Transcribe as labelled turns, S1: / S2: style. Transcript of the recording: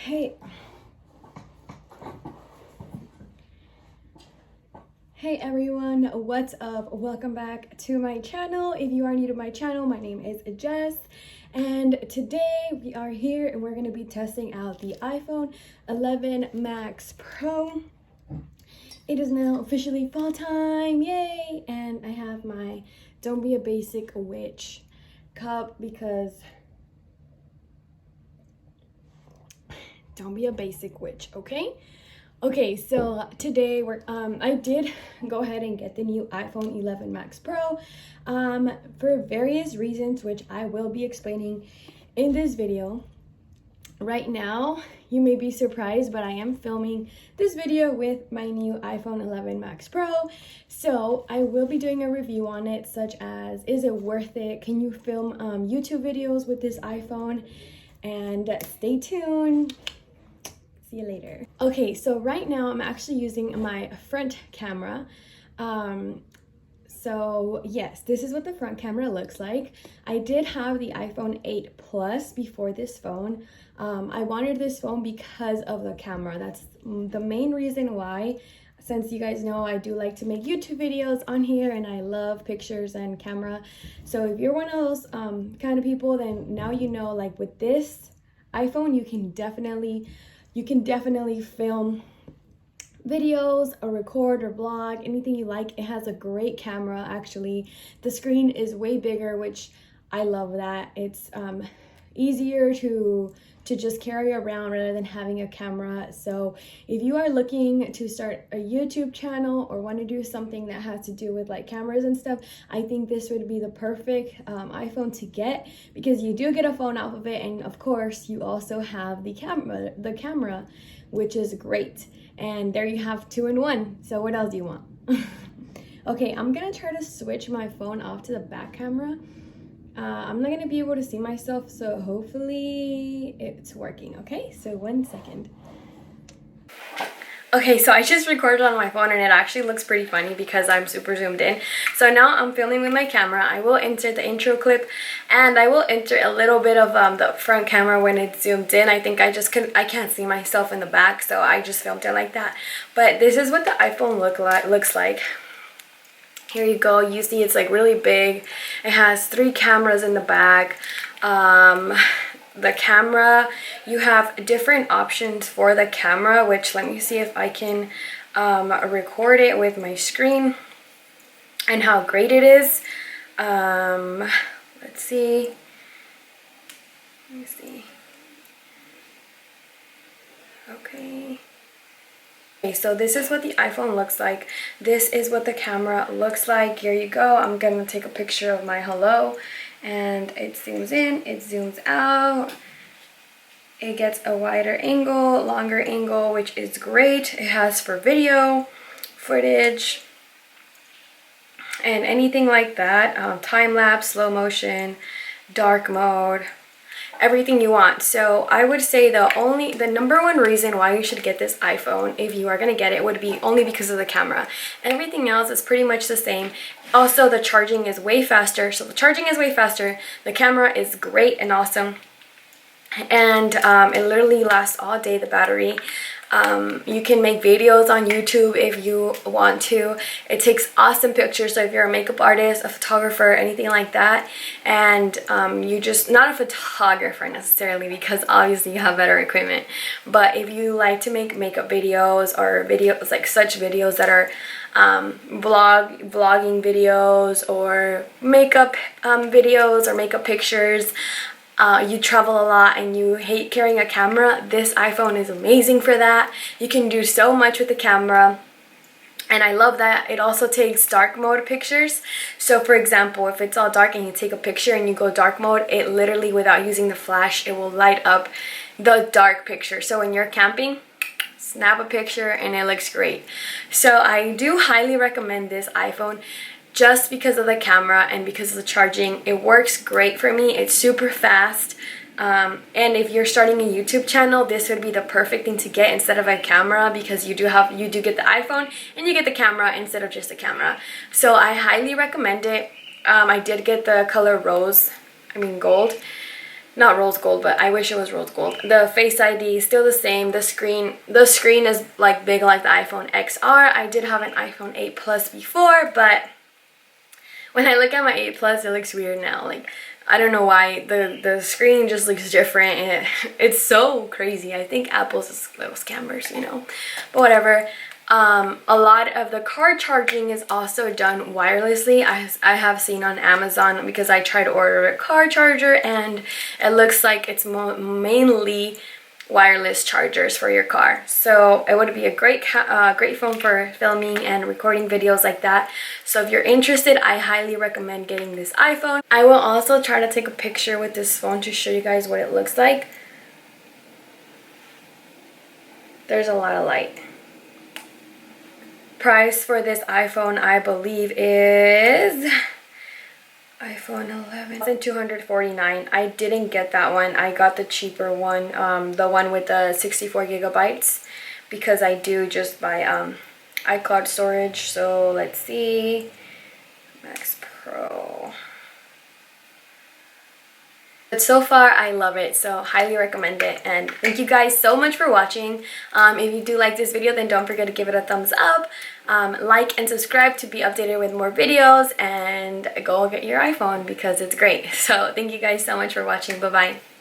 S1: Hey. Hey everyone, what's up? Welcome back to my channel. If you are new to my channel, my name is Jess, and today we are here and we're going to be testing out the iPhone 11 Max Pro. It is now officially fall time, yay! And I have my Don't Be a Basic Witch cup because don't be a basic witch, okay? Okay, so today I did go ahead and get the new iPhone 11 Max Pro for various reasons, which I will be explaining in this video. Right now, you may be surprised, but I am filming this video with my new iPhone 11 Max Pro. So I will be doing a review on it, such as, is it worth it? Can you film YouTube videos with this iPhone? And stay tuned. See you later. Okay, so right now I'm actually using my front camera. So yes, this is what the front camera looks like. I did have the iPhone 8 Plus before this phone. I wanted this phone because of the camera. That's the main reason why. Since you guys know I do like to make YouTube videos on here and I love pictures and camera. So if you're one of those kind of people, then now you know, like with this iPhone, you can definitely film videos or record or blog, anything you like. It has a great camera. Actually, the screen is way bigger, which I love that. It's easier to just carry around rather than having a camera. So if you are looking to start a YouTube channel or want to do something that has to do with like cameras and stuff, I think this would be the perfect iPhone to get, because you do get a phone off of it, and of course you also have the camera, which is great. And there you have 2 in 1. So what else do you want? Okay, I'm gonna try to switch my phone off to the back camera. I'm not gonna be able to see myself, so hopefully it's working. Okay, so 1 second. Okay, so I just recorded on my phone and it actually looks pretty funny because I'm super zoomed in. So now I'm filming with my camera. I will insert the intro clip and I will insert a little bit of the front camera when it's zoomed in. I think I can't see myself in the back, so I just filmed it like that. But this is what the iPhone looks like. Here you go. You see it's like really big. It has 3 cameras in the back. The camera, you have different options for the camera, which let me see if I can record it with my screen and how great it is. Let's see. Let me see. Okay. Okay, so this is what the iPhone looks like. This is what the camera looks like. Here you go. I'm gonna take a picture of my hello, and it zooms in, it zooms out. It gets a wider angle, longer angle, which is great. It has for video footage and anything like that. Time lapse, slow motion, dark mode, everything you want. So I would say the number one reason why you should get this iPhone, if you are going to get it, would be only because of the camera. Everything else is pretty much the same. Also, the charging is way faster. So the charging is way faster. The camera is great and awesome. And it literally lasts all day, the battery. You can make videos on YouTube if you want to. It takes awesome pictures, so if you're a makeup artist, a photographer, anything like that, and you just, not a photographer necessarily because obviously you have better equipment, but if you like to make makeup videos or videos like such videos that are vlogging videos or makeup videos or makeup pictures, you travel a lot and you hate carrying a camera, this iPhone is amazing for that. You can do so much with the camera, and I love that it also takes dark mode pictures. So for example, if it's all dark and you take a picture and you go dark mode, it literally, without using the flash, it will light up the dark picture. So when you're camping, snap a picture and it looks great. So I do highly recommend this iPhone, just because of the camera and because of the charging. It works great for me. It's super fast. And if you're starting a YouTube channel, this would be the perfect thing to get instead of a camera, because you do get the iPhone and you get the camera instead of just a camera. So I highly recommend it. I did get the color gold. not rose gold, but I wish it was rose gold. The Face ID is still the same. The screen is like big like the iPhone XR. I did have an iPhone 8 Plus before, but when I look at my 8 Plus, it looks weird now. Like, I don't know why. The screen just looks different. And it's so crazy. I think Apple's is little scammers, you know. But whatever. A lot of the car charging is also done wirelessly. I have seen on Amazon, because I tried to order a car charger and it looks like it's mainly wireless chargers for your car. So it would be a great phone for filming and recording videos like that. So if you're interested, I highly recommend getting this iPhone. I will also try to take a picture with this phone to show you guys what it looks like. There's a lot of light. Price for this iPhone, I believe, is iPhone 11, $249. I didn't get that one. I got the cheaper one, the one with the 64 gigabytes, because I do just buy iCloud storage. So let's see, Max Pro. But so far, I love it, so highly recommend it. And thank you guys so much for watching. If you do like this video, then don't forget to give it a thumbs up, like and subscribe to be updated with more videos, and go get your iPhone because it's great. So thank you guys so much for watching. Bye bye.